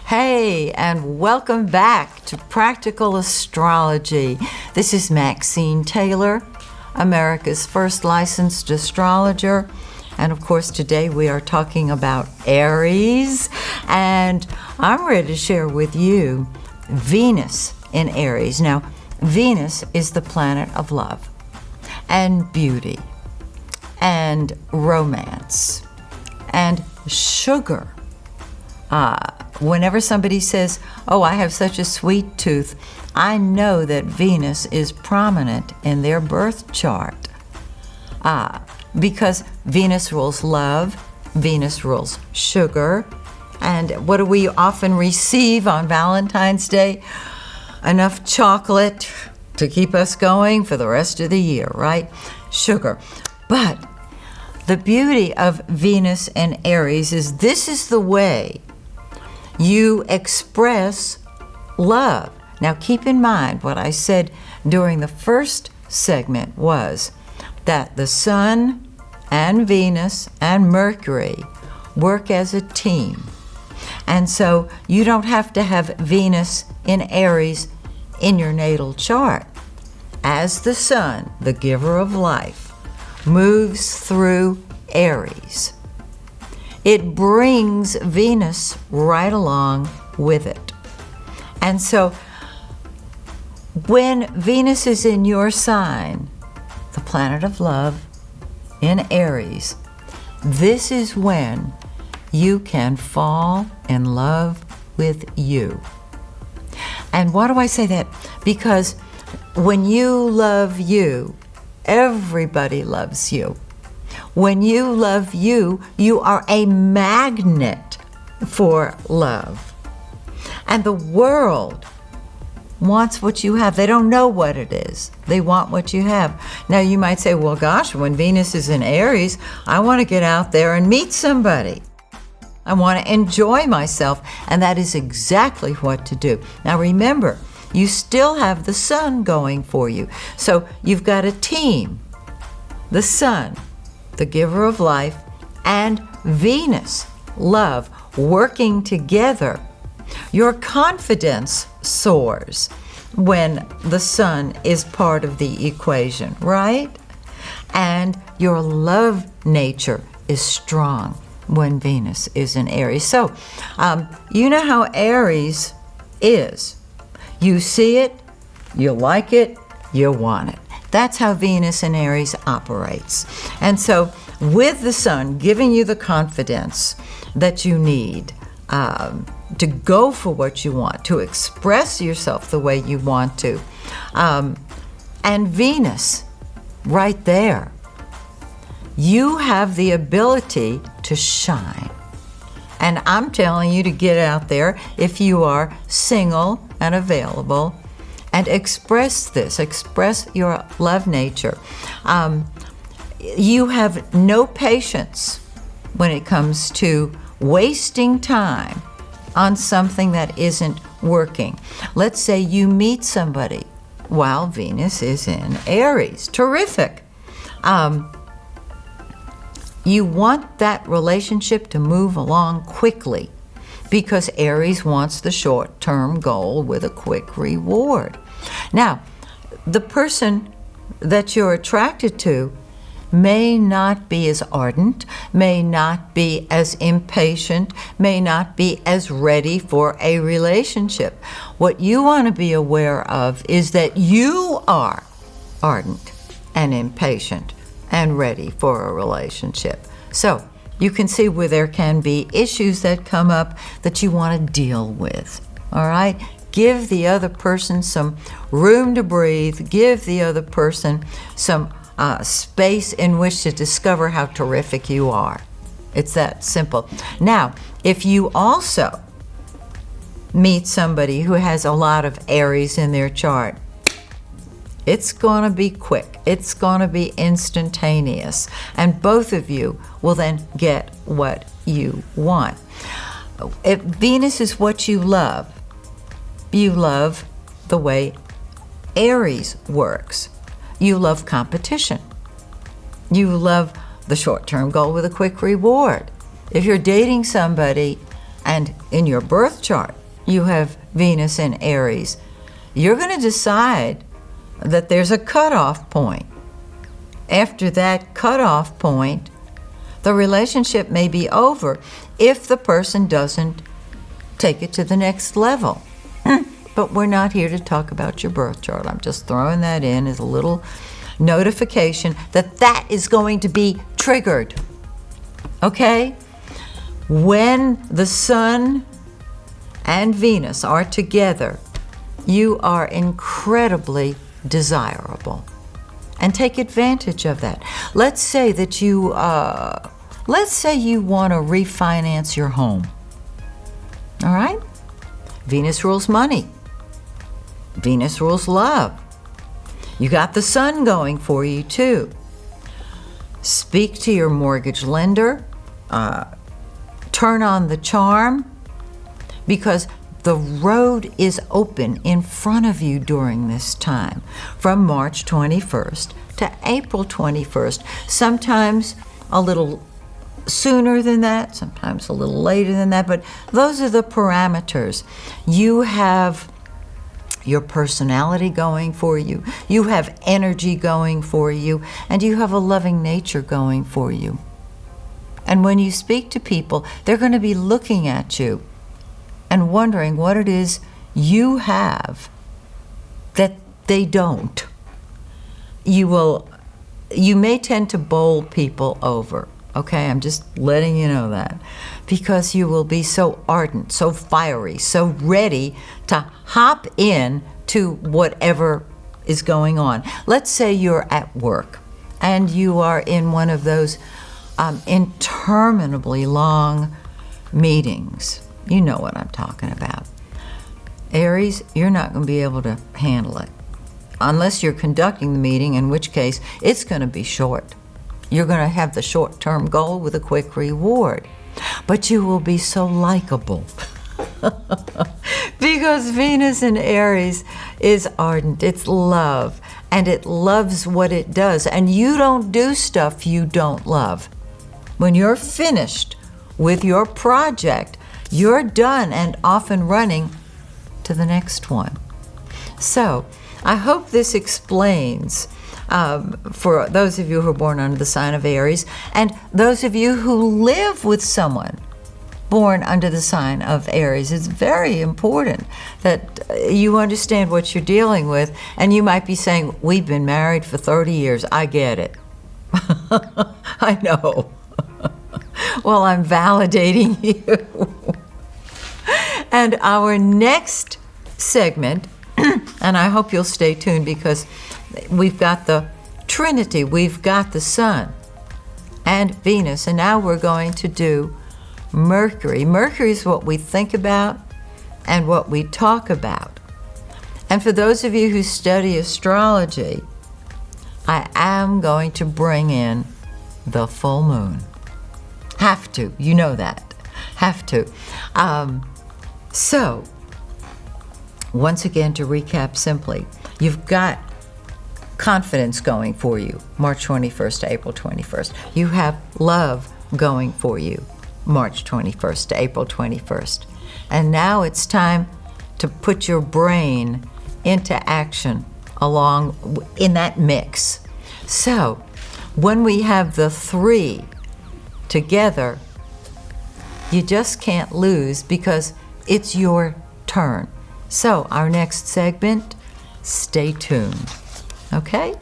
Hey, and welcome back to Practical Astrology. This is Maxine Taylor, America's first licensed astrologer. And of course, today we are talking about Aries. And I'm ready to share with you Venus in Aries. Now, Venus is the planet of love and beauty and romance and sugar. Whenever somebody says, "Oh, I have such a sweet tooth," I know that Venus is prominent in their birth chart. Because Venus rules love, Venus rules sugar, and what do we often receive on Valentine's Day? Enough chocolate to keep us going for the rest of the year, right? Sugar. But the beauty of Venus and Aries is this is the way you express love. Now keep in mind what I said during the first segment was that the Sun and Venus and Mercury work as a team. And so you don't have to have Venus in Aries in your natal chart. As the Sun, the giver of life, moves through Aries, it brings Venus right along with it. And so when Venus is in your sign, the planet of love in Aries, this is when you can fall in love with you. And why do I say that? Because when you love you, everybody loves you. When you love you, you are a magnet for love. And the world wants what you have. They don't know what it is. They want what you have. Now you might say, well, gosh, when Venus is in Aries, I want to get out there and meet somebody. I want to enjoy myself. And that is exactly what to do. Now remember, you still have the Sun going for you. So you've got a team. The Sun, the giver of life, and Venus, love, working together. Your confidence soars when the Sun is part of the equation, right? And your love nature is strong when Venus is in Aries. So, you know how Aries is. You see it, you like it, you want it. That's how Venus in Aries operates. And so with the Sun giving you the confidence that you need to go for what you want, to express yourself the way you want to, and Venus right there, you have the ability to shine. And I'm telling you to get out there if you are single and available and express this, express your love nature. You have no patience when it comes to wasting time on something that isn't working. Let's say you meet somebody while Venus is in Aries. Terrific. You want that relationship to move along quickly because Aries wants the short-term goal with a quick reward. Now, the person that you're attracted to may not be as ardent, may not be as impatient, may not be as ready for a relationship. What you want to be aware of is that you are ardent and impatient and ready for a relationship. So you can see where there can be issues that come up that you want to deal with. All right? Give the other person some room to breathe. Give the other person some space in which to discover how terrific you are. It's that simple. Now, if you also meet somebody who has a lot of Aries in their chart, it's going to be quick. It's going to be instantaneous. And both of you will then get what you want. If Venus is what you love the way Aries works. You love competition. You love the short-term goal with a quick reward. If you're dating somebody and in your birth chart you have Venus in Aries, you're going to decide that there's a cutoff point. After that cutoff point, the relationship may be over if the person doesn't take it to the next level. But we're not here to talk about your birth chart. I'm just throwing that in as a little notification that that is going to be triggered. Okay? When the Sun and Venus are together, you are incredibly desirable. And take advantage of that. Let's say that you want to refinance your home. All right? Venus rules money. Venus rules love. You got the Sun going for you too. Speak to your mortgage lender. Turn on the charm, because the road is open in front of you during this time, from March 21st to April 21st. Sometimes a little sooner than that, sometimes a little later than that, but those are the parameters. You have your personality going for you, you have energy going for you, and you have a loving nature going for you. And when you speak to people, they're going to be looking at you and wondering what it is you have that they don't. You may tend to bowl people over. Okay, I'm just letting you know that, because you will be so ardent, so fiery, so ready to hop in to whatever is going on. Let's say you're at work and you are in one of those interminably long meetings. You know what I'm talking about. Aries, you're not going to be able to handle it unless you're conducting the meeting, in which case it's going to be short. You're going to have the short-term goal with a quick reward. But you will be so likable. Because Venus in Aries is ardent. It's love. And it loves what it does. And you don't do stuff you don't love. When you're finished with your project, you're done and off and running to the next one. So, I hope this explains for those of you who are born under the sign of Aries, and those of you who live with someone born under the sign of Aries. It's very important that you understand what you're dealing with, and you might be saying, we've been married for 30 years. I get it. I know. Well, I'm validating you. And our next segment, and I hope you'll stay tuned, because we've got the Trinity, we've got the Sun and Venus, and now we're going to do Mercury. Mercury is what we think about and what we talk about. And for those of you who study astrology, I am going to bring in the full moon. Have to, you know that. Have to. So, once again, to recap simply, you've got confidence going for you, March 21st to April 21st. You have love going for you, March 21st to April 21st. And now it's time to put your brain into action along in that mix. So, when we have the three together, you just can't lose, because it's your turn. So, our next segment, stay tuned. Okay?